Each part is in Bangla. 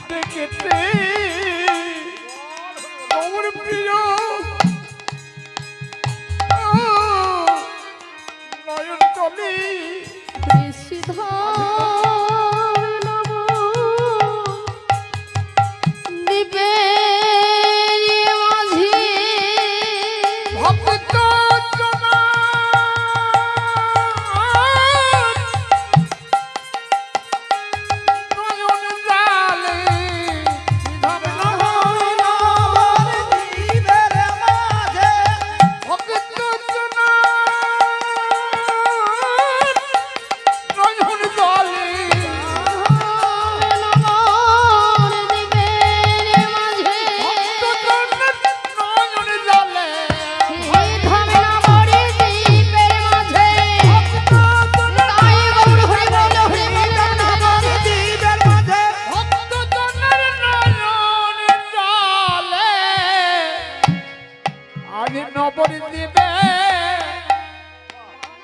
ডেকেছে গৌর প্রিয় নয়ন তলে নবদ্বীপে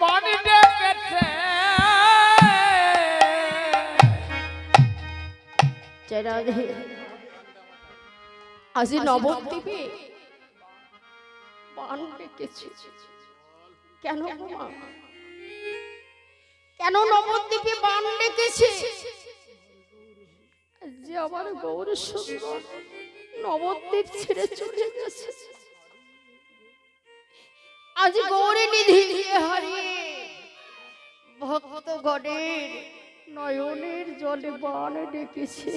পানি ডেকেছে আজি নবদ্বীপে বান ডেকেছে কেন মা কেন নবদ্বীপে বান ডেকেছে যে আমার গৌর সুন্দর নবদ্বীপ ছেড়ে চলে গেছে আজ গৌরে নিধি হারিয়ে ভক্ত গণের নয়নের জলে বান ডেকেছে